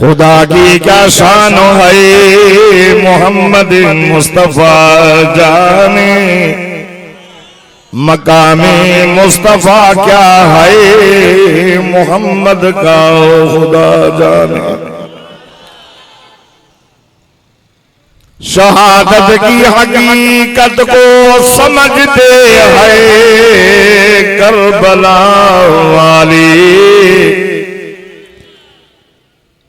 खुदा की क्या शान है मोहम्मद मुस्तफा जाने, मकामे मुस्तफा क्या है मोहम्मद का खुदा जाने। शहादत की हकीकत को समझते हैं करबला वाली,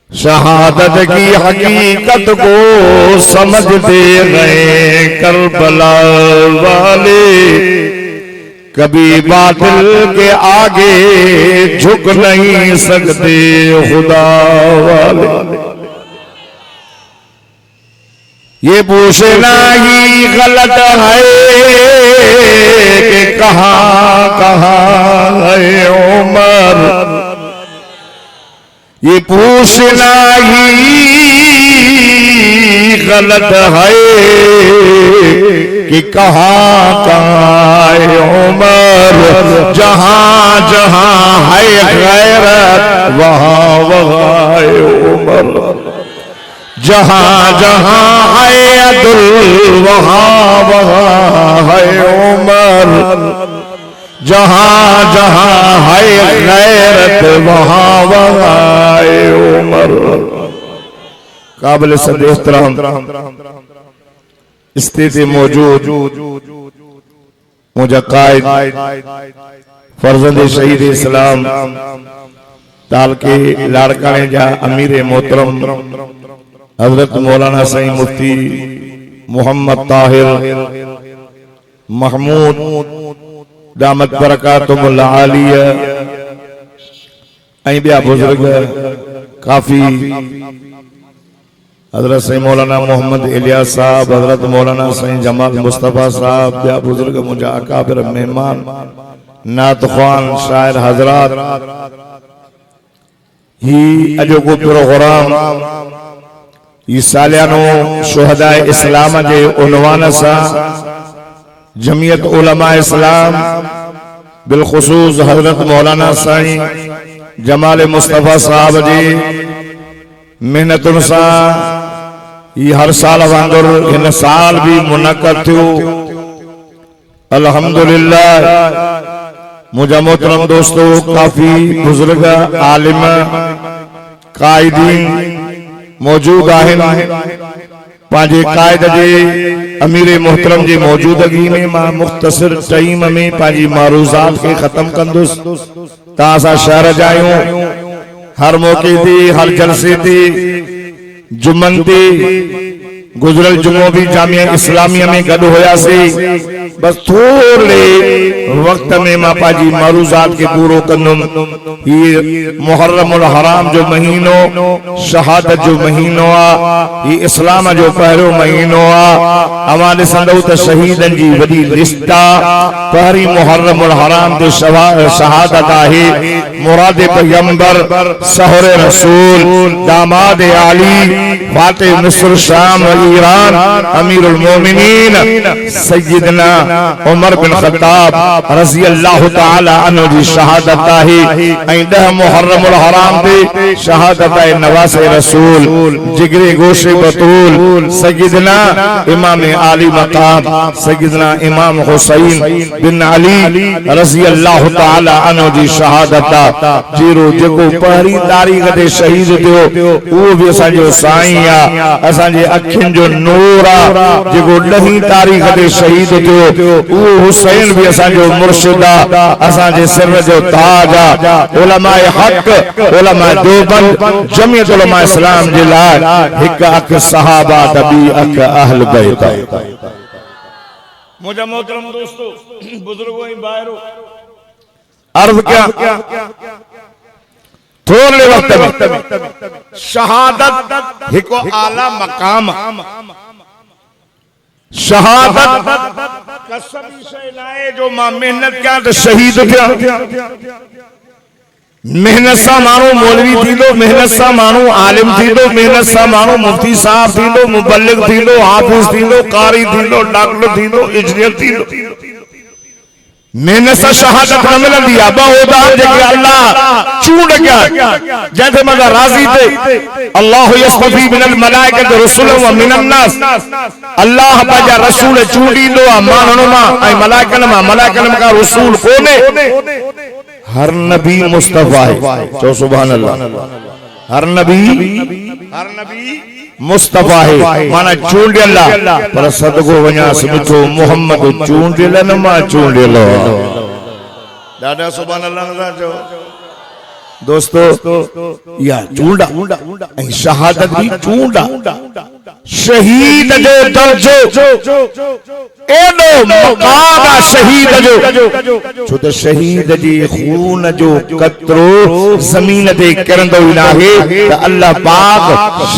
शहादत की हकीकत को समझते हैं करबला वाले, कभी बातिल के आगे झुक नहीं सकते खुदा वाले। ये पूछना ही गलत है कि कहां कहां है उमर, ये पूछना ही गलत है कि कहां कहां है उमर। जहां जहां है गैरत वहां वहां है उमर, जहां जहां है अदल वहां वहां है उमर, जहां जहां है गैरत वहां वहां है उमर। काबिल सद एहतराम स्थिति मौजूद मुझे कायद फर्जंद शहीद इस्लाम ताल के लाड़काने जा अमीर मोहतरम हजरत मौलाना सईद मुफ्ती मोहम्मद ताहिर महमूद दामत बरकातुहुल आलिया ऐं ॿिया बुजुर्ग काफ़ी, हजरत सईद मौलाना मोहम्मद इलियास साहब, हजरत मौलाना सईद जमाल मुस्तफ़ा साहब, ॿिया बुजुर्ग मुंहिंजा अकाबिर मेहमान नात ख़्वान शायर हजरात। ही अॼोको प्रोग्राम ये सालियानो शुहदा इस्लाम के उन्वान सा जमियत उलमा इस्लाम बिलखुसूस हजरत मौलाना साईं जमाल मुस्तफ़ा साहब जी मेहनतुन सा ये हर साल वांगुर इन साल भी मुनक़द थियो। अल्हम्दुलिल्लाह मुझा मोहतरम दोस्तों काफी बुजुर्ग आलिम कायदीन मौजूद आहिनि। पांजे कायद जे अमीर मोहतरम जी मौजूदगी में मां मुख्तसर टाइम में पांजी मारूज़ात के खत्म कंदुस। तासा शहर जायूं हर मौके थी हर जलसे थी जुमन थी गुजरल जुमो भी जामिया इस्लामिया में गड होया से बस थोड़े वक्त में मां पाजी मारूज़ात के पूरो कंदुम। ये मुहर्रमुल हराम जो महीनो शहादत जो महीनो आ, ये इस्लाम जो पहरो महीनो आ। हमारे संदो त शहीदन जी वडी लिस्ट आ। पहरी मुहर्रमुल हराम ते शहादत आहे मुराद पैगंबर सहरे रसूल दामाद आली फातिह मिस्र शाम ईरान अमीरुल मोमिनीन सय्यदना उमर बिन खत्ताब रज़ी अल्लाह तआला अन्हु जी शहादत आहे। ऐं 10 मुहर्रमुल हराम ते शहादत आहे नवासे रसूल जिगरे गोशे बतूल सय्यदना इमाम आली मकाम सय्यदना इमाम हुसैन बिन अली रज़ी अल्लाह तआला अन्हु जी शहादत जीरो जेको पहरी तारीख ते शहीद थियो वो भी असांजो साईं आ, असांजे अखियुनि जो नूर आ। जेको 10 तारीख ते शहीद थियो वो हुसैन भी असांजो मुर्शिद आ, असांजे सिर जो ताज आ। उलमाए हक उलमाए देवबंद जमियत उलमा इस्लाम जे लाइ हिक अख सहाबा त ॿी अख अहल बैत। मुझा मोहतरम दोस्तों बुजुर्गों ही बाहरो अर्ज क्या थोड़े वक्त में शहादत हिको आला मकाम शहादत कसबी शय नाहे जो मां मेहनत क्या तो शहीद थिया। मेहनत सा मानो मौलवी थींदो, मेहनत सा मानो आलिम थींदो, मेहनत सा मानो मुफ्ती साहब थींदो, मुबल्लिग थींदो, हाफिज थींदो, कारी थींदो, डॉक्टर थींदो, इंजीनियर थींदो। मेहनत से शहादत न मिलंदी आहे बहुदा जेके अल्लाह चूंड कया जंहिंखे मथां राज़ी थे अल्लाह यस्तफी मिनल मलाइकति रुसुलन व मिनन नास अल्लाह पंहिंजा रसूल चूंडींदो आहे माण्हुनि मां ऐं मलाइकनि मां रसूल कोन्हे हर नबी मुस्तफा है चो सुभान अल्लाह हर नबी मुस्तफा है माना चूंडियल पर सदगो वञास मिठो मोहम्मद चूंडियल न मां चूंडियल दादा सुभान अल्लाह जो दोस्तों या चूंडा ऐं शहादत भी चूंडा शहीद जो दर्जो एडो मकाम आहे शहीद जो छो त शहीद जी खून जो कतरो ज़मीन ते किरंदो ई नाहे त अल्लाह पाक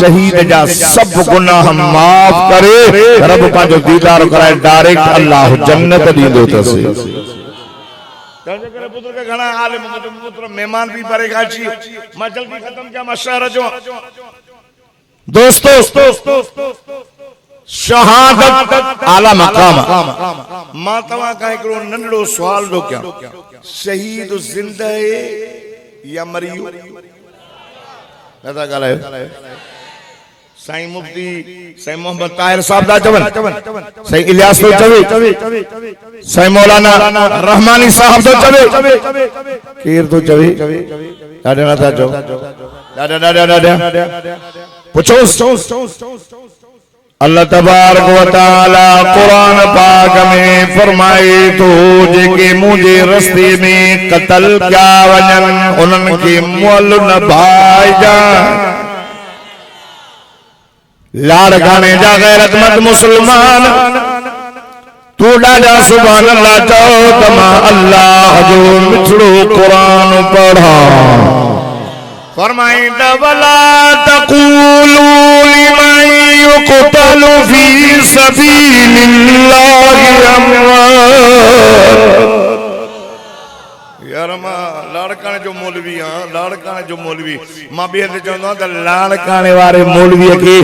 शहीद जा सब गुनाह माफ करे रब पंहिंजो दीदार कराए डायरेक्ट अल्लाह जन्नत ॾींदो अथसि पुत्र के घना आलिम पुत्र मेहमान भी परेगा जी मैं जल्दी खत्म किया मशहर जो दोस्तों शहादत आला मकाम मां तवा का एकड़ो नंढड़ो सवाल दो क्या शहीद जिंदा है या मरियो नथा गालायो साईं मुफ्ती साईं मोहम्मद ताहिर साहब दा चवन साईं इलियास तो चवे साईं मौलाना रहमानी साहब तो चवे केर तो चवे डाडा नथा चो डाडा पूछो अल्लाह तबारक व तआला कुरान पाक में फरमाए तो जेके मुझे रस्ते में कत्ल क्या वजन उनन के मोल न भाईजा लाड़ गाने जा गैरतमंद मुसलमान तू डाडा सुभान अल्लाह चओ तमा अल्लाह जो मिठड़ो कुरान पढ़ा फरमाइंदा वला तक़ूलू लिमन युक़तलु फी सबीलिल्लाहि अमवात यार मां लाड़काने जो मौलवी हां लाड़काने जो मौलवी मां बे ते चवंदो त लाड़काने वारे मौलवी के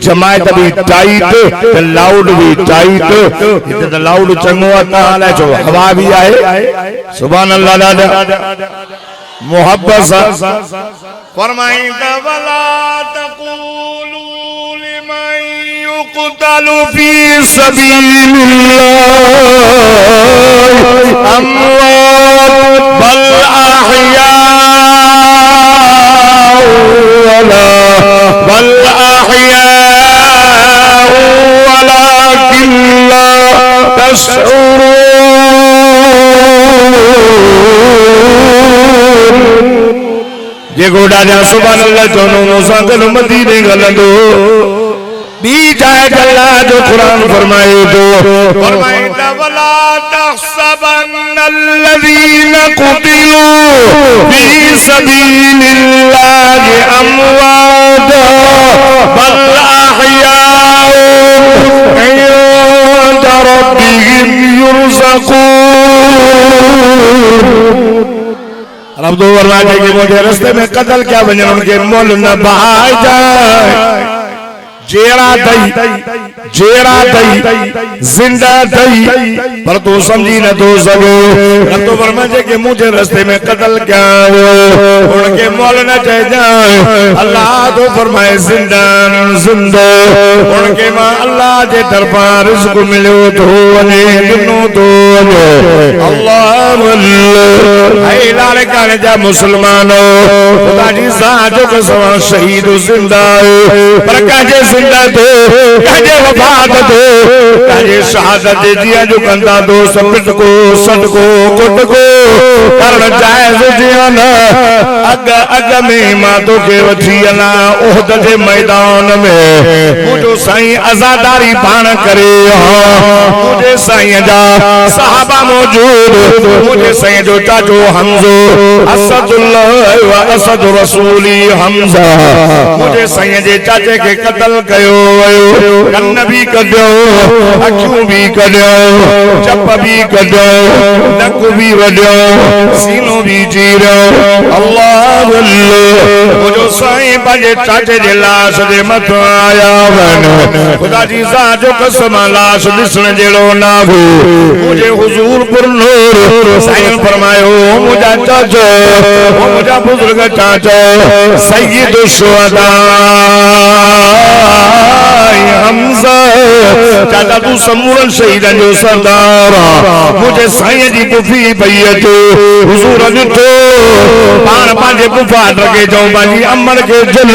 जमायत भी टाइट ते लाउड भी टाइट हिते त लाउड चंगो आहे हाले जो हवा भी आहे सुभान अल्लाह दादा मोहब्बत फरमाइंदा वला तक़ूलू लिमन युक़तलु फी सबीलिल्लाह अमवात बल अहया वलाकिन ला तशऊरून जे गोडा जा सुभान अल्लाह चोनो मूसा कल मदीने गलंदो बी जाए अल्लाह जो कुरान फरमाए तो फरमाइंदा वला तहसबन्नल्लज़ीन कुतिलू फी सबीलिल्लाहि अमवात बल अहयाउ इंद रब्बिहिम युरज़क़ून रब दो वरमाने के मुझे रास्ते में कत्ल क्या बने उनके मोल न बहाए जाए जेड़ा दई जिंदा दई पर तू समझी न तो सको रब तो वरमाने के मुझे रास्ते में कत्ल क्या उनके मोल न चाहे जाए अल्लाह तो फरमाए जिंदा उनके मां अल्लाह के दरबार रिज़्क़ मिलो तो वने दिनो तो अल्लाह ऐ लाड़काने जा मुसलमानो खुदा जी साथ जो कसम शहीद जिंदा पर काजे जिंदा दो काजे वफात दो काजे शहादत दिया जो कंदा दो सपिट को सट को कुट को करण जायज जियान अग में मां तो के वठी ना ओहद के मैदान में मुझो साईं आजादारी पाण करे मुझे साईं जा सहाबा मौजूद मुझे साईं जो चाचो हमजो असदुल्लाह व असद रसूली हमजा मुझे साईं जे चाचे के कत्ल कयो वयो कन भी कढियो अखियूं मुंह भी कढियो चप भी कढियो नक भी वढियो सीनो भी चीरियो अल्लाह मुझो साईं पंहिंजे चाचे जे लाश जे मथां आया वञ खुदा जी ज़ात जो कसम लाश ॾिसण जहिड़ो न हो मुझे हुजूर पुरनूर साईं फरमायो मुझा चाचो मुझा बुजुर्ग चाचो सय्यद शुहदा हमज़ा चाचा तू समूरन शहीदन जो सरदार मुझे साईं जी पुफी पई अचे हुजूर ॾिठो पाण पंहिंजे पुफा रखे चऊं पंहिंजी अमर खे झल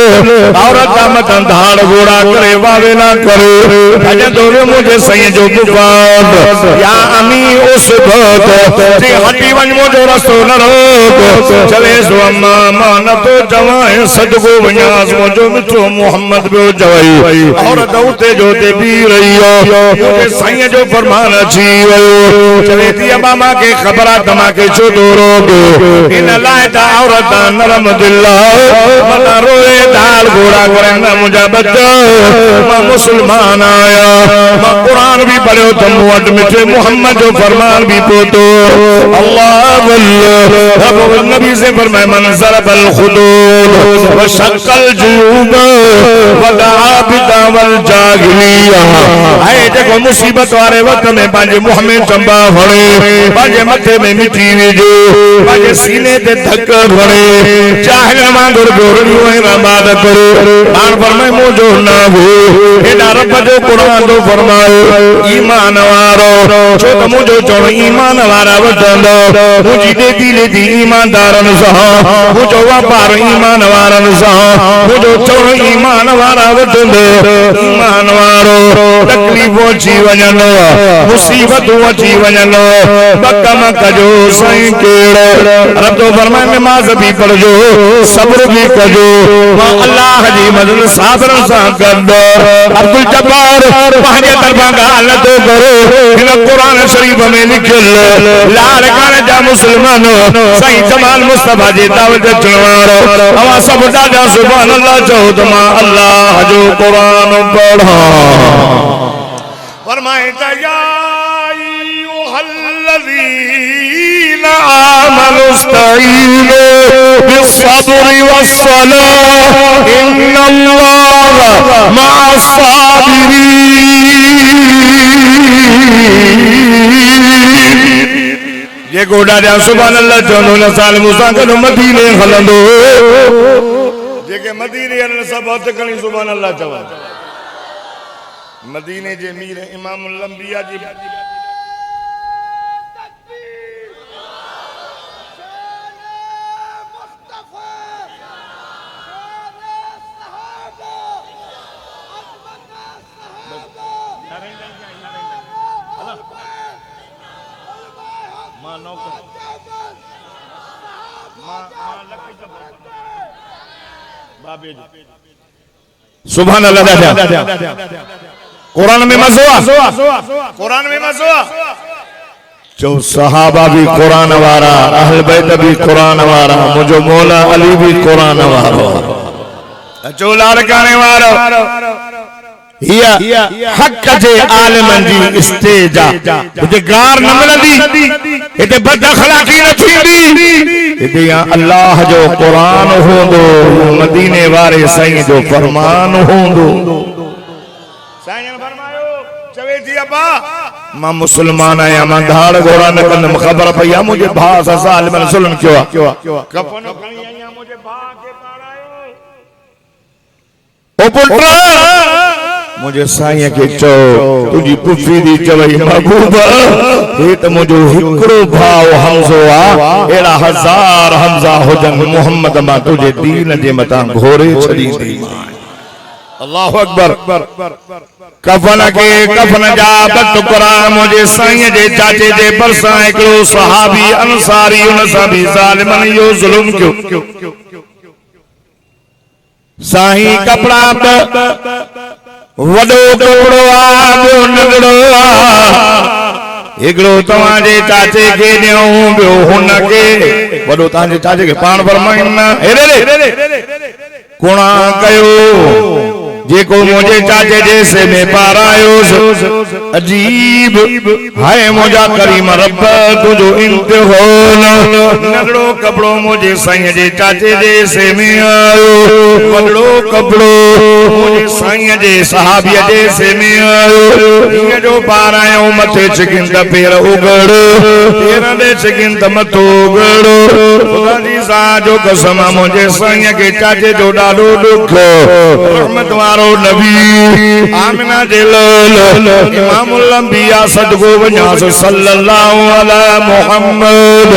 औरत मथां धाड़ घोड़ा करे वावेला करे भॼंदो वियो मुंहिंजे साईं जो पुफा या अमी उस भत जे हटी वञ मुंहिंजो रस्तो न रोक चवे सो अम्मा मां नथो चवां सदको वञास मुंहिंजो मिठो मोहम्मद पियो चवई औरत उते जो ते बी रही मुझे साईं जो फरमान अची वियो चवे थी अबा मां खे ख़बर आहे तव्हांखे छो थो रोके इन लाइ त औरत नरम दिल मना रोए दाल घोड़ा करे न मुंहिंजा बच्चा मां मुसलमान आया मां कुरान भी पढ़ियो त मूं वटि मिठे मोहम्मद जो फरमान भी पहुतो अल्लाह रब नबी से फरमाए मन ज़रबल खुदूद व शक्कल जूब वदआ बिदावल जाहिलिया आए जेको मुसीबत वारे वक्त में पंहिंजे मुंह में चंबा भणे पंहिंजे मथे में मिठी विझे पंहिंजे सीने ते धक भणे चाहे वांगुरु गोरियूं ऐं रमाद करे हाण फरमाए मुंहिंजो न हो हेॾा रब जो क़ुरान थो फरमायो ईमान वारो छो त मुंहिंजो चवणु ईमान वारा वठंदो मुंहिंजी ॾेती लेती ईमानदारनि सां मुंहिंजो वापार ईमान वारनि सां मुंहिंजो चवणु ईमान वारा वठंदो ईमान वारो तकलीफ़ूं अची वञनि मुसीबतूं अची वञनि कम कजो साईं कहिड़ो रब थो फरमाए नमाज़ भी पढ़जो सब्र भी कजो मां अल्लाह जी मदद साबरनि सां गॾु अब्दुल जब्बार पंहिंजे तरफ़ां ॻाल्हि नथो करे हिन क़ुरान शरीफ़ में लिखियल लाल काने जा मुस्लमान साईं जमाल मुस्तफा जी दावत अचण वारो अवां सभु ॾाढा सुभान अल्लाह चओ त मां अल्लाह जो क़ुरान पढ़ां फरमाए त या अय्युहल्लज़ीना आमनू इस्तईनू बिस्सब्रि वस्सलाह इन्नल्लाह मअस साबिरीन ये गोड़ा जा सुभान अल्लाह चवंदो न साल मूंसां गॾु मदीने हलंदो जेके मदीने हलनि सभु हथ खणी सुभान अल्लाह चवनि मदीने जे मीर इमामुल अंबिया जी सुभान अल्लाह कुरान में मज़ो कुरान में मज़ो जो सहाबा भी कुरान वारा अहल बैत भी कुरान वारा मुझो मौला अली भी कुरान वारो जो लाड़काने वारो हक जे आलिमन जी स्टेज हिते गार न मिलंदी हिते बद अखलाकी न थींदी हिते अल्लाह जो कुरान हूंदो मदीने वारे साईं जो फरमान हूंदो साईं फरमायो चवे थी अब्बा मां मुसलमान आहियां मां धाड़ घोड़ा न कंदुमि ख़बर पई आहे मुंहिंजे भाउ सां ज़ालिमनि ज़ुल्म कयो आहे कफ़न खणी आहियां मुंहिंजे भाउ खे पारायो ओ पुट मुझे साईं के चो तुझी पुफी दी चवई महबूबा हे त मुझो हिकड़ो भाव हमज़ो आ एड़ा हजार हमज़ा हुजन मोहम्मद मां तुझे दीन जे मतां घोरे छडींदी अल्लाहु अकबर कफन के कफन जा टुकड़ा मुझे साईं जे चाचे जे परसां हिकड़ो सहाबी अंसारी उन सां भी ज़ालिमन यो जुल्म कयो साईं कपड़ा वडो टुकड़ो आ ॿियो नंढड़ो आ हिकड़ो तव्हांजे चाचे खे ॾियूं ॿियो हुनखे वडो तव्हांजे चाचे खे पाण फरमाइनि न हेरे कुणा कयो जेको मुझे चाचे जैसे में पारायोस अजीब है मुझा करीम रब तुझो इंतहोन नगड़ो कपड़ो मुझे साईं जे चाचे जैसे में आयो वगड़ो कपड़ो मुझे साईं जे सहाबिया जैसे में आयो ये जो पारायो मथे चिकिन द पैर उगड़ो पैर दे चिकिन द मथो उगड़ो खुदा जी सा जो कसम मुझे साईं के चाचे जो डालो दुख रहमत वारो नबी आमिना जे लाल इमामुल अंबिया सदगो वन्यास सल्लल्लाहु अला मुहम्मद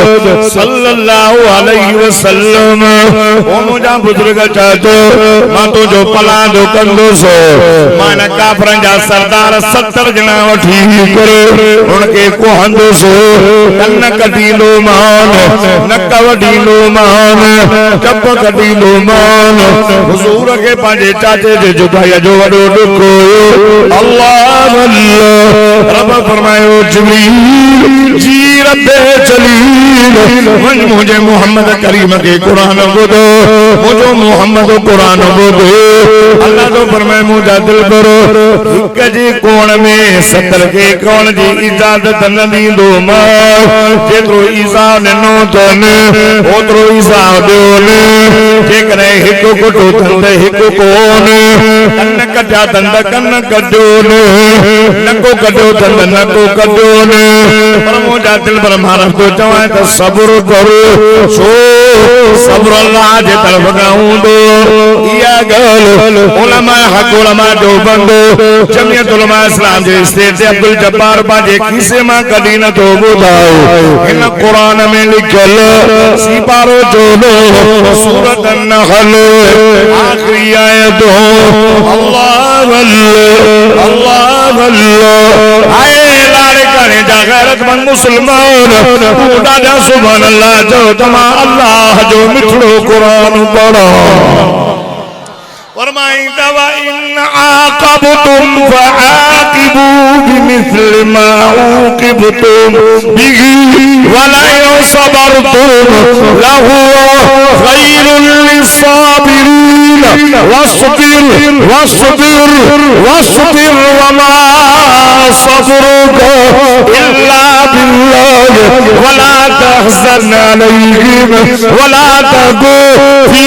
सल्लल्लाहु अलैहि वसल्लम ओ मुजा बुजुर्ग चाचो मां तो जो पला दो कंदो सो मान काफरन जा सरदार 70 जना वठी करे उनके को हंदो सो कन्न कदी लो मान नक वडी लो मान चप कदी लो मान हुजूर के पाजे चाचे जे जुदाई जो वडो दुख अल्लाह अल्लाह रब फरमायो जिब्रील जी रब्बे जलील मन मुझे मोहम्मद करीम के कुरान बुदो मुझो मोहम्मद कुरान बुदो अल्लाह तो फरमाए मुझा दिल करो एक जी कोण में 70 के कोण जी इजाजत न दींदो मां जेतरो ईसा नो तन ओतरो ईसा दियो ने जेकरे हिक कोटो तंद हिक कोन कन्न कटा तंद कन्न कड्यो ने नको कड्यो तंद नको कड्यो ने पर मुझा दिल पर मारफ तो चवाए तो सब्र करो सो सब्र अल्लाह जे तरफ गाऊंदो या गल उलमा हक उलमा जो बंदो जमियत उलमा इस्लाम जे स्टेट अब्दुल जब्बार बाजे किसे मां कदी न तो बुधाओ इन कुरान में लिखल सिपारो जोलो सूरत अन-नहल आखिरी आयत अल्लाह अल्लाह अल्लाह अल्लाह आए लारे करे जागरत मन मुसलमान पूरा जा सुभान अल्लाह जो तमा अल्लाह जो मिठड़ो कुरान पढ़ो फरमाई दवा इन आक़बतुम फआक़िबू बिमिस्ल मा उक़िबतुम बिही वला सबरतुम लहु खैरुल लिस्साबिरीन वस्बिर वस्बिर वस्बिर वमा सब्रुका इल्ला बिल्लाह वला तहज़न अलैहिम वला तकू फी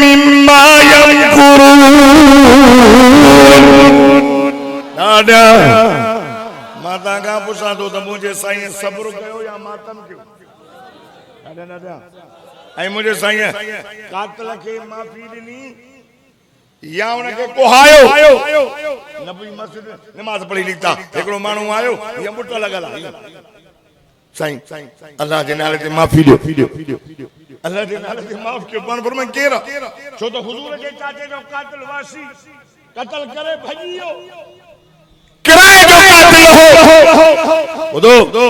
मिम्मा यमकुरून दादा माता का पुछा तो मुझे साईं सब्र कयो या मातम कयो दादा दादा ऐ मुझे साईं कातल के माफी दी या उनके कोहायो नबी मस्जिद नमाज पढ़ी लिखता एकड़ो मानू आयो या मुट्टा लगल साईं अल्लाह जे नाले ते माफी दो अल्लाह जे नाले ते माफ क्यों पान फरमाए केरा छो तो हुजूर के चाचे जो कातिल वासी कत्ल करे भजियो किराए जो कातिल हो दो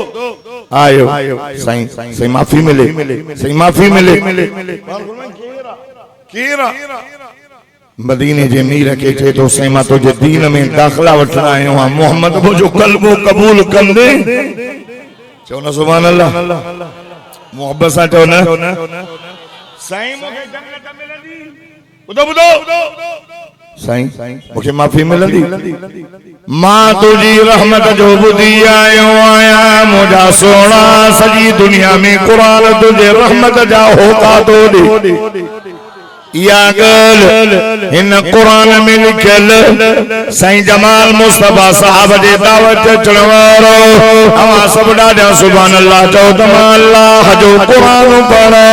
आयो साईं सही माफी मिले सही माफी मिले फरमाए केरा मदीने जे मीर के थे तो सैमा तो जे दीन में दाखला वठना आयो हां मोहम्मद को जो कल्बो कबूल कंदे चो ना सुभान अल्लाह मोहब्बत सा चो ना साईं मुखे जन्नत मिलंदी बुधो बुधो साईं मुखे माफी मिलंदी मां तुझी रहमत जो बुधी आयो आया मुझा सोना सजी दुनिया में कुरान तुझे रहमत जा होता तो दे या गल इन कुरान में लिखल साईं जमाल मुस्तफा साहब जे दावत चढ़वारो अवा सब ॾाढा सुभान अल्लाह चओ तमा अल्लाह जो कुरान पढ़ो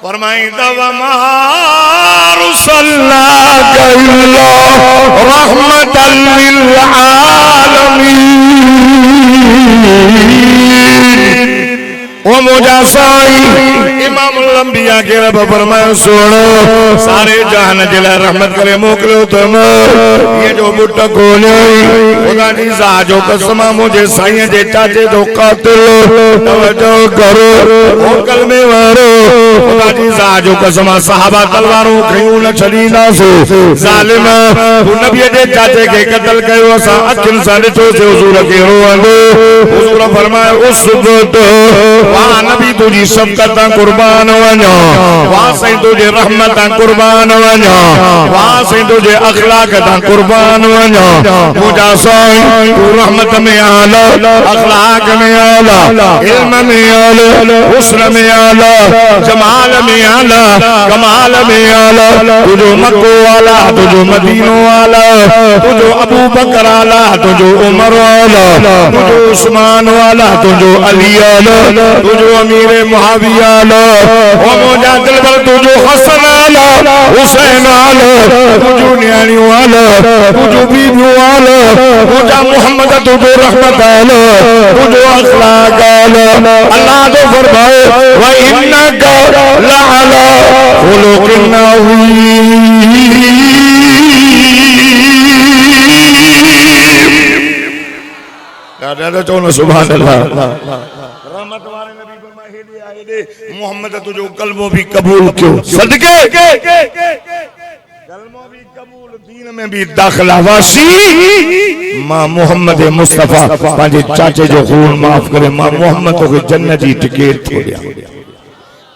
फरमाई दवा मारुसल्ला कइल्ला रहमतल लिल आलमीन ओ मुझा साईं इमामुल अंबिया के रब फरमायो सुनो सारे जहान जिला रहमत करे मोकलो तुम ये जो मुट्ठ खोले खुदा जी सा जो कसम मुझे साईं जे चाचे जो कातिल तवज्जो करो ओ कलमे वारो खुदा जी सा जो कसम सहाबा तलवारों खयूं न छडींदा सो जालिम नबी जे चाचे के कत्ल कयो असा अखिन सा ॾिठो से हुजूर के रोंदो हुजूर फरमायो उस वक्त वाह नबी तुझी शफ़क़त कुर्बान वञो वाह साईं तुझे रहमत कुर्बान वञो वाह साईं तुझे अखलाक तां कुर्बान वञो मुंहिंजा साईं तू रहमत में आला अखलाक में आला इल्म में आला हुस्न में आला जमाल में आला कमाल में आला तुझो मक्को वाला तुझो मदीनो वाला तुझो अबू बकर वाला तुझो उमर वाला तुझो उस्मान वाला तुझो अली वाला तुझो अमीर मुआविया वाला ओ मुझा दिल पर तुझो हसन वाला हुसैन वाला तुझो न्याणी वाला तुझो बीबी वाला मुझा मोहम्मद तुझो रहमत वाला तुझो अखलाक वाला अल्लाह तो फरमाए व इन्नका लअला खुलुकिन अज़ीम। दादा चौनो सुभान अल्लाह रहमत वाले नबी फरमाए हेदे आए दे मोहम्मद तुझो कलमो भी कबूल क्यों सदके कलमो भी कबूल दीन में भी दाखिला वासी मां मोहम्मद मुस्तफा पांजे चाचे जो खून माफ करे मां मोहम्मद को जन्नत जी टिकट थोड़िया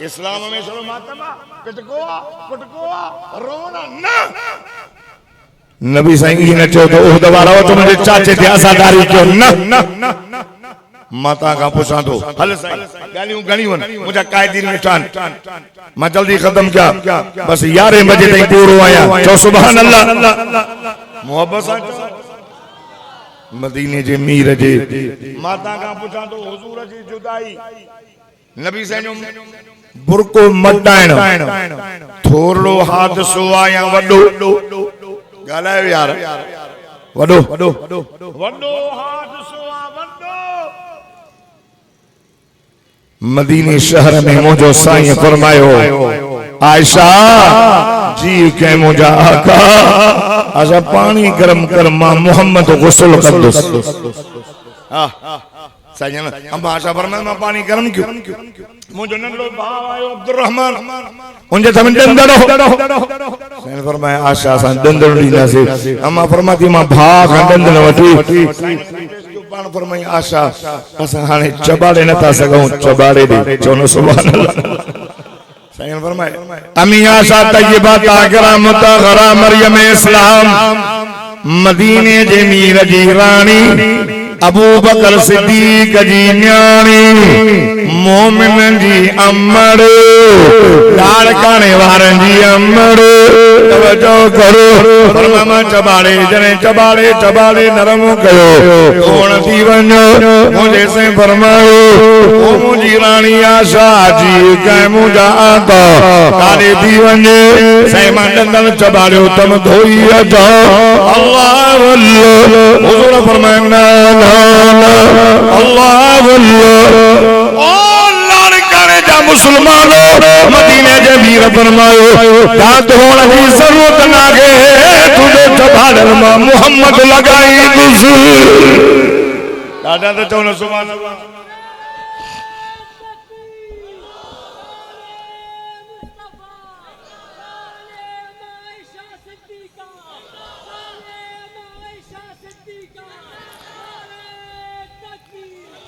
इस्लाम में चलो मातमा कुटकोआ रोना ना नबी साईं ने चो तो ओह दवारा तो मुझे चाचे ते आजादारी क्यों न माता का पूछा तो हल साईं गालियों गणी वन मुझे कायदीन में टान मैं जल्दी खत्म क्या बस 11 बजे तक पूरो आया चो सुभान अल्लाह मोहब्बत सा मदीने जे मीर जे माता का पूछा तो हुजूर जी जुदाई नबी साईं बुरको मटाइण थोरो हादसो आया वडो गालायो यार वडो हादसो आ वडो मदीने शहर में मुझो साईं फरमायो आयशा जी के मुझा आका असा पानी गरम कर मां मोहम्मद गुस्ल कंदुस साईं हम आशा फरमाए मां पानी गरम क्यों मुझो नंढो भाव आयो अब्दुल रहमान उनजे थम डंदड़ो साईं फरमाए आशा सा डंदड़ दीना से अम्मा फरमाती मां भा का डंदड़ वठी पान फरमाई आशा असा हाने चबाड़े नथा सगऊं चबाड़े दे चोनो सुभान अल्लाह साईं फरमाए अमी आशा तय्यबा ताकरा मुताहरा मरियम इस्लाम मदीने जे मीर जी रानी अबू बकर सिद्दीक जी न्याणी मोमिन जी अमड़ लाड़काने वारन जी अमड़ तवज्जो करो फरमामा चबाड़े जने चबाड़े नरम कयो कोण थी वञो मुझे से फरमायो ओ मुझी रानी आशा जी कै मुझा आका काले थी वञे से मंडन चबाड़ियो तम धोई अचा अल्लाह वल्लाह हुजूर फरमाए ना अल्लाह मुसलमानों मदीने जे वीर फरमायो दात होने की जरूरत ना के तुझे चबाड़न मां मोहम्मद लगाई दुस दादा तो चौनो सुभान अल्लाह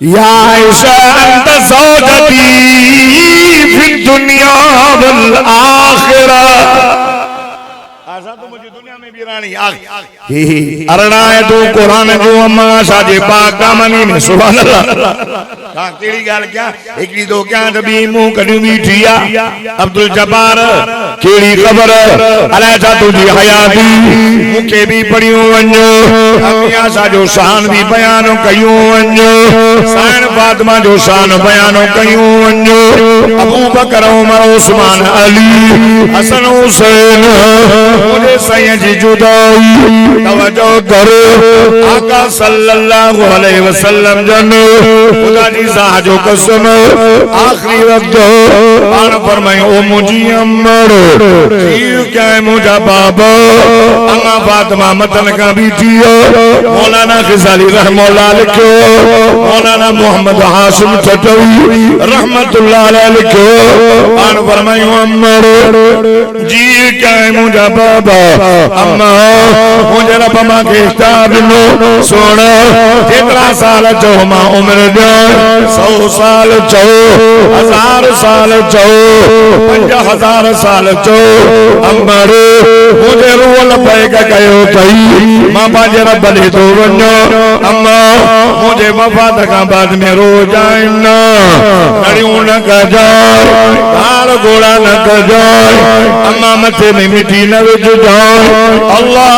या आयशा अंत ज़ौजती फी दुनिया वल आखिरा आशा तो मुझे दुनिया में भी रानी अरणा है तू कुरान जो अम्मा साजे पाक दामनी में सुभान अल्लाह का केड़ी गाल क्या एकड़ी दो क्या तभी मुंह कडी बीठिया अब्दुल जब्बार केड़ी खबर अला सा तुझी हयाती मुके भी पढ़ियो वञो अम्मा साजो शान भी बयान कयो वञो साइन फातिमा जो शान बयान कयो वञो अबू बकर उमर उस्मान अली हसन हुसैन मुझे साईं जी जुदाई तवज्जो करो आका सल्लल्लाहु अलैहि वसल्लम जन खुदा जी साजो कसम आखिरी वक्त पान फरमाए ओ मुझी अम्मड़ जीव क्या मुझा बाबा अम्मा फातिमा मतन का बीठियो मौलाना ग़ज़ाली रहमतुल्लाह लिखो मौलाना मोहम्मद हाशिम चटवी रहमतुल्लाह अलैह लिखो पान फरमाए अम्मड़ जीव क्या मुझा बाबा अम्मा मुझे रब मां के किताब नो सोना जेतरा साल चो मां उम्र ॾियो 100 साल चो 1000 साल चो 5000 साल चो अमर मुझे रूल पैग कयो तई मां पंहिंजे रब ॾे थो वञो अम्मा मुझे वफ़ात खां बाद में रोज आईना कड़ियूं न कजाए गाल घोड़ा न कजाए अम्मा मथे में मिट्टी न विझजाए अल्लाह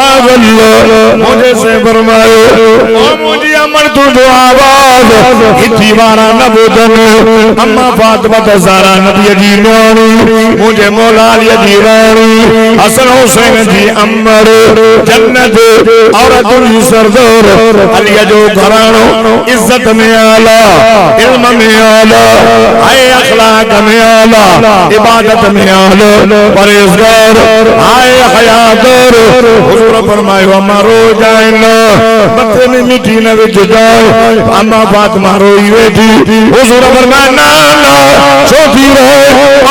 मुझे से फरमायो ओ मुझी अमर तुझो आवाज इथी वारा न ॿुधन अम्मा फातिमा ज़हरा नबी जी न्याणी मुझे मौला अली जी राणी हसन हुसैन जी अमर जन्नत औरतुन जी सरदार अली जो घरानो इज्जत में आला इल्म में आला आए अखलाक में आला इबादत में आला परहेजगार आए हयादार हुजूर फरमायो अम्मा रो जाए ना मथे में मिट्टी न विझ जाए अम्मा फातिमा रोई वेठी हुजूर फरमाया ना ना छोटी रहे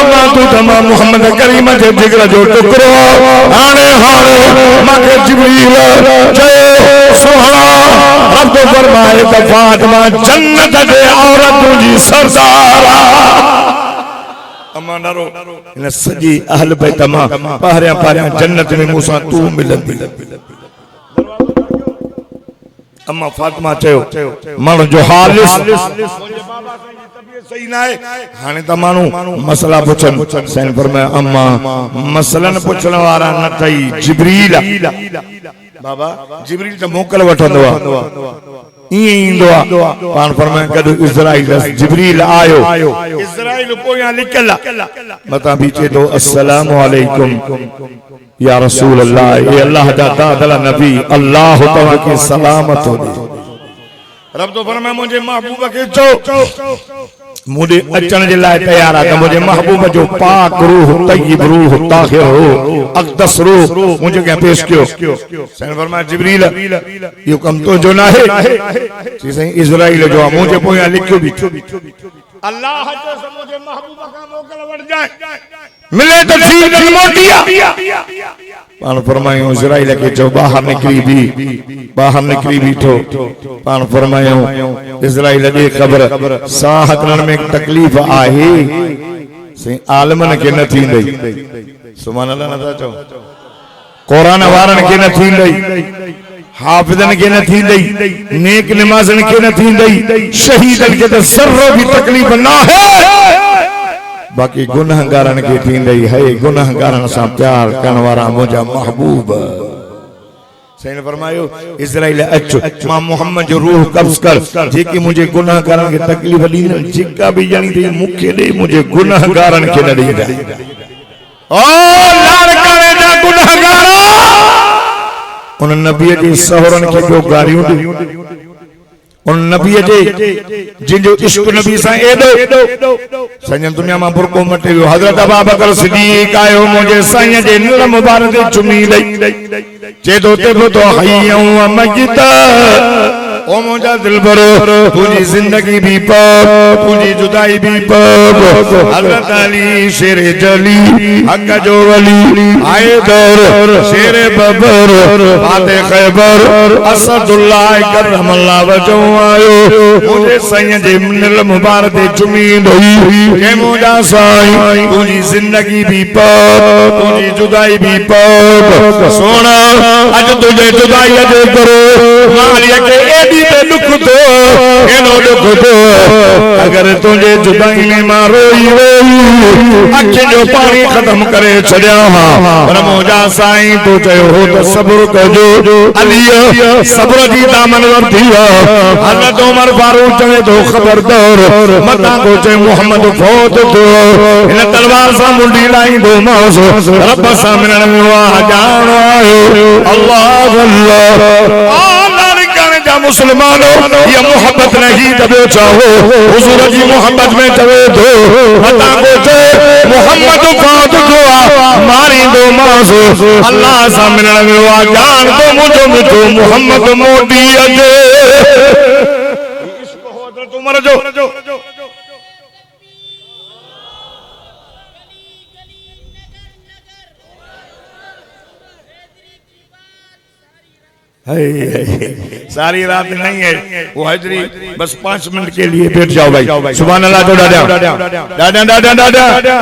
अम्मा तू तमाम मोहम्मद करीम जे जिगर जो टुकड़ो हाणे हाणे मांखे जिब्रील चयो सुहाना रब फरमाए त फातिमा जन्नत जे औरतुन जी सरदार अम्मा नारो इन सजी अहल बैत मां पहिरियां पहिरियां जन्नत में मूंसां तू मिलंदी अम्मा फातिमा चयो माण्हू जो हालिस सही ना है हाने त माण्हू मसला पुछन सैन फरमाया अम्मा मसलन पुछण वारा न थई जिब्रील बाबा जिब्रील त मोकल वठंदो आ इए इंदो आ पान फरमाया कद इज़राइल जिब्रील आयो इज़राइल पोया लिखल मता बीचे तो अस्सलाम वालेकुम या रसूल अल्लाह ये अल्लाह दा दादला नबी अल्लाह तआला की सलामत हो रब तो फरमाया मुझे महबूब के चो मुझे अचन जे लाए तैयार आ मुझे महबूब जो पाक रूह तय्यब रूह ताहिर हो अक़दस रूह मुझे क्या पेश कियो सैन फरमाया जिब्रील यो कम तो जो ना है सही इज़राइल जो मुझे पोया लिखियो भी अल्लाह जो मुझे महबूब का मोकल वड़ जाए मिले तो ठीक न मोटिया पान फरमायो इज़राइल के जो बाहर निकली बीठो पान फरमायो इज़राइल दे खबर साहत में तकलीफ आहे से आलमन के न थींदई सुभान अल्लाह नथा चो कुरान वारन के न थींदई हाफिजन के न थींदई नेक नमाज़न के न थींदई शहीदन के तो सर्रो भी तकलीफ ना है बाकी गुनाहगारन के थींदई है गुनाहगारन सा प्यार करण वारा मुझा महबूब सैन फरमायो इज़राइल अच मां मोहम्मद जो रूह कब्ज कर जेके मुझे गुनाहगारन के तकलीफ दी जिका भी जानी थी मुखे दे मुझे गुनाहगारन के न दी ओ लाड़ करे जा गुनाहगार उन नबी के सहरन के जो गारियों उन नबी जे जिन जो इश्क नबी सा एडो सजन दुनिया में बुरको मटे वियो हजरत अबू बकर सिद्दीक आयो मुझे साईं जे नूर मुबारक चुमी लई चेतो ते तो हय्यू मजिद ओ मुझा दिलबर तुझी जिंदगी भी पाक तुझी जुदाई भी पाक हजरत अली शेर जली हक जो वली आए दौर शेर बबर फाते खैबर असदुल्लाह करमल्लाह वजो आयो मुझे साईं जे निल मुबारक चुमी दई के मुझा साईं तुझी जिंदगी भी पाक तुझी जुदाई भी पाक सोना अज तुझे जुदाई जे करो मालिया के पे दुख दो एनो दुख दो अगर तुझे जुदाई में मारो अख जो पानी खत्म करे छड़िया पर मुझा साईं तो चयो हो तो सब्र कजो अली सब्र जी दामन वरती हज़रत उमर फारूक चवे तो खबरदार मता को चे मोहम्मद फौत तो इन तलवार सा मुंडी लाई दो मास रब सामने में वा जान आयो अल्लाह अल्लाह मुसलमानों ये मोहब्बत नहीं तबे चाहो हुजूर जी मोहब्बत में तबे दो बता को चे मोहम्मद फात दुआ मारी दो मासो अल्लाह सामने में वा जान तो मुझो मिठो मोहम्मद मोदी अजे इसको हजरत उमर जो सारी रात नहीं है वो हाजिरी, बस 5 मिनट के लिए बैठ जाओ भाई। सुभान अल्लाह। तो दादा दादा दादा दादा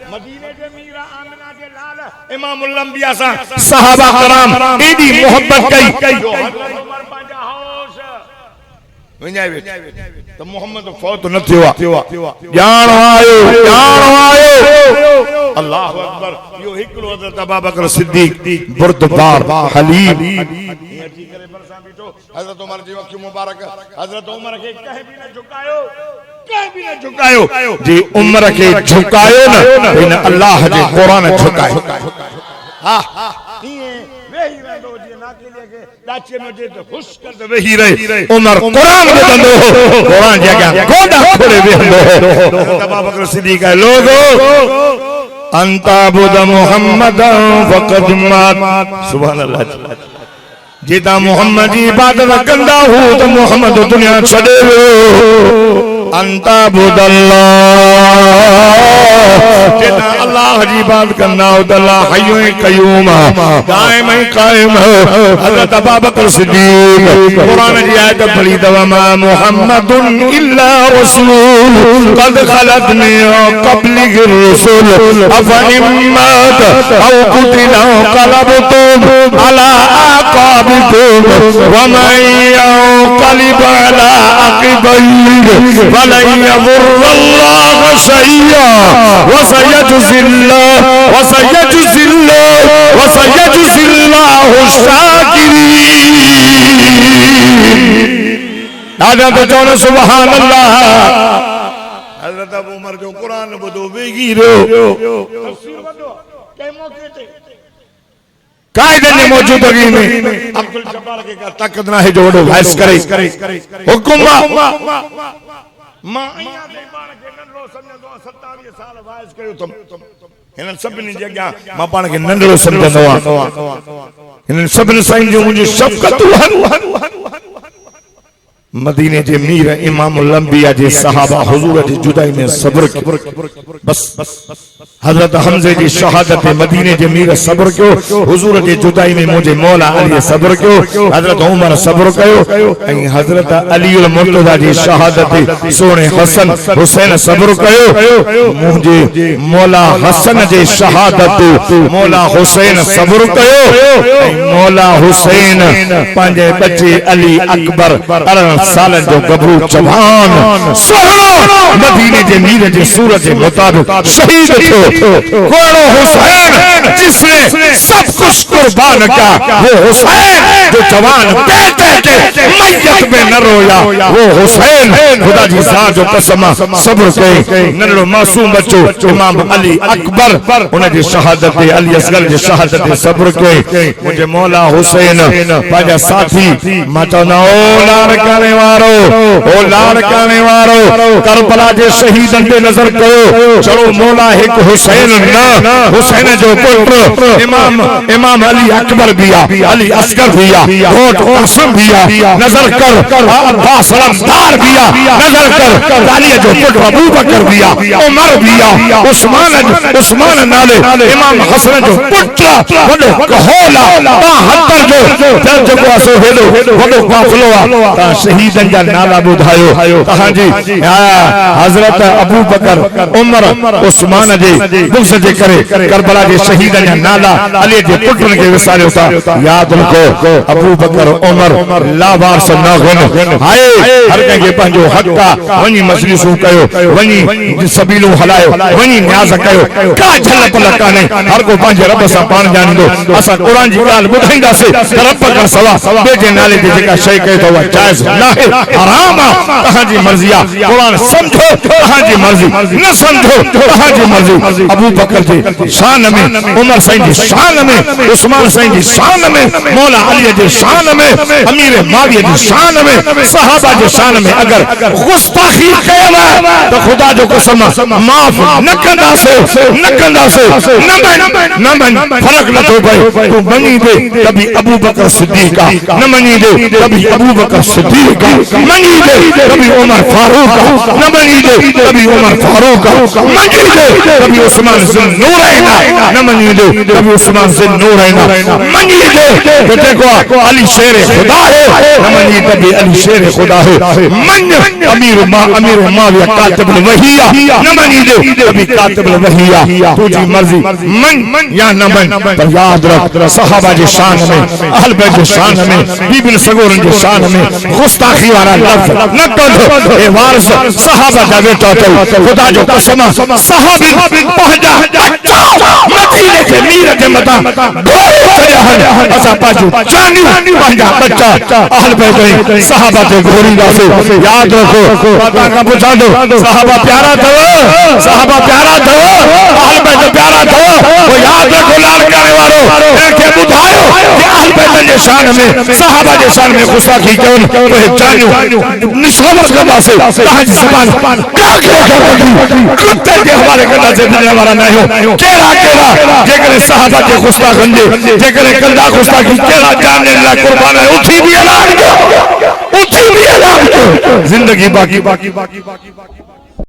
मदीने के मीरा आमिना के लाल इमामुल अंबिया सा सहाबा कराम एडी मोहब्बत कई जो हज़रत उमर पंहिंजा होश वञाए वेठा तो मोहम्मद फौत न थियो जान आयो अल्लाह अकबर। यो हिकड़ो हज़रत अबू बकर सिद्दीक बुर्दबार हलीम अची करे बरसा बीठो। हज़रत उमर जी अखियूं मुबारक हज़रत उमर के कहीं भी न झुकायो जी उमर के झुकायो न इन अल्लाह जे कुरान झुकायो। हां वेही रहंदो जी ना के लिए दाचे में जे खुश कर दे वेही रहे उमर कुरान के दंदो कुरान जगह गोडा खोले वेहंदो। हज़रत अबू बकर सिद्दीक है लोगो अंता बुद मुहम्मद फकद मात। सुभान अल्लाह। जेदा मोहम्मद जी इबादत कंदा हो तो मोहम्मद दुनिया छड़े अंता बुदल्लाह जेदा अल्लाह जी इबादत कंदा हो तो अल्लाह हय्यु कय्यूम कायम कायम। हज़रत अबू बकर सिद्दीक कुरान की आयत पढ़ी दवा मा मुहम्मदुन इल्ला रसूल कद खलत मिन क़ब्लिहि रुसूल अफइम्मात औ कुतिला क़लबतुम अला आक़ाबिकुम वमन यंक़लिब अला अक़बैहि फलन यज़ुर्रल्लाह शैय्या वसयजज़िल्लाहु शाकिरीन। दादा तो चौन सुभान अल्लाह। हज़रत अबू उमर जो कुरान बुधो वेगी रो तफसीर वडो के मौके ते कायदे ने मौजूदगी में अब्दुल जब्बार के का ताकत ना है जो वडो वाइस करे हुकुम मां अया दे बाण के नंढो समझंदो 27 साल वाइस कयो तुम हिन सभिनी जगह मां पाण के नंढो समझंदो आ। हिन सभिनी साईं जो मुझे शफ़क़त मदीने जे मीर इमामुल अंबिया जे सहाबा हुजूर जी जुदाई में सब्र बस हज़रत हमज़े जी शहादत मदीने जे मीर सब्र कयो हुजूर जी जुदाई में मुझे मौला अली सब्र कयो हज़रत उमर सब्र कयो ऐं हज़रत अलीउल मुर्तज़ा जी शहादत सोने हसन हुसैन सब्र कयो मुझे मौला हसन जे शहादत मौला हुसैन सब्र कयो ऐं मौला हुसैन पंहिंजे बच्चे अली अकबर 18 साल जो गबरू जवान सुहिणो मदीने जे मीर जे सूरत के मुताबिक शहीद थियो। कोड़ो हुसैन जिसने सब कुछ कुर्बान किया वो हुसैन जो जवान बेटे के मैयत में न रोया वो हुसैन खुदा जी ज़ात जो कसम सब्र कई नन्ढो मासूम बच्चो इमाम अली अकबर उन जी शहादत अली असगर जी शहादत सब्र कई मुझे मौला हुसैन पंहिंजा साथी मां चवंदा ओ लाड़काने वारो ओ लाड़काने वारो करबला जे शहीदन ते नजर कयो चलो मौला एक हुसैन न हुसैन जो पुत्र इमाम अली अकबर बिया अली असगर बिया घोट कासिम बिया नजर कर अब्बास रमदार बिया नजर कर अली जो पुत्र अबू बकर बिया उमर बिया उस्मान नाले इमाम हसन जो पुत्र वडो कहोला 72 जो को असो हेलो वडो काफलो आ शहीदन जा नाला बुधायो तहां जी हजरत अबू बकर उमर उस्मान जे बुग़्ज़ जे करे करबला जे शहीदन जा नाला अली जे पुटन के विसारियो था याद रखो अबू बकर उमर लावारस न हुन हाय हर के पंजो हक वनी मजलिसूं कयो वनी सबीलू हलायो वनी न्याज़ कयो का झल पल काने हर को पंजे रब सा पान जानिदो असा कुरान जी गाल बुधाइंदा से रब कर सवा बेटे नाले जे का शय कयो तो जायज ना है हराम कहां जी मर्जिया कुरान समझो कहां जी मर्जी न समझो कहां जी मर्जी। अबू बकर जी शान में उमर साईं जी शान में उस्मान साईं जी शान में मौला अली जी शान में अमीर माविया जी शान में में सहाबा जे शान में अगर गुस्ताखी कयल तो खुदा जो कसम माफ न कंदासे न मन फर्क न तो पए तू मनी दे कभी अबू बकर सिद्दीक न मनी दे कभी अबू बकर सिद्दीक मनी दे कभी उमर फारूक न मनी दे कभी उमर फारूक मनी दे कभी उस्मान बिन नूरैन न मनी दे कभी उस्मान बिन नूरैन मनी दे तो देखो अली शेर खुदा है न मनी कभी अली शेर खुदा है मन अमीर माविया कातिबुल वहिया न मनी दे कभी कातिबुल वहिया तुझी मर्जी मन या न मन पर याद रख सहाबा के शान में अहल बैत के शान में बीबी सगोरन के शान में गुस्ताखी वाला लफ्ज न कहो ए वारिस सहाबा का बेटा तो खुदा जो कसम सहाबी पहुंचा मदीने के मीर के मता असा पाजू जानी पहुंचा बच्चा अहल बैत सहाबा के घोरी दासे याद रखो पता का पूछा दो सहाबा प्यारा था अहल बैत प्यारा था वो याद रखो लाल करने वालों के बुधायो कि अहल बैत के शान में सहाबा के शान में गुस्ताखी कौन तो जानियो निशावर करना से कहां जुबान कुत्ते के हवाले करना से दुनिया वाला नहीं हो केरा जेकर सहाबा के गुस्ताखी जेकर कंधा गुस्ताखी केरा जानने ला कुर्बान है उठी भी ऐलान जिंदगी बाकी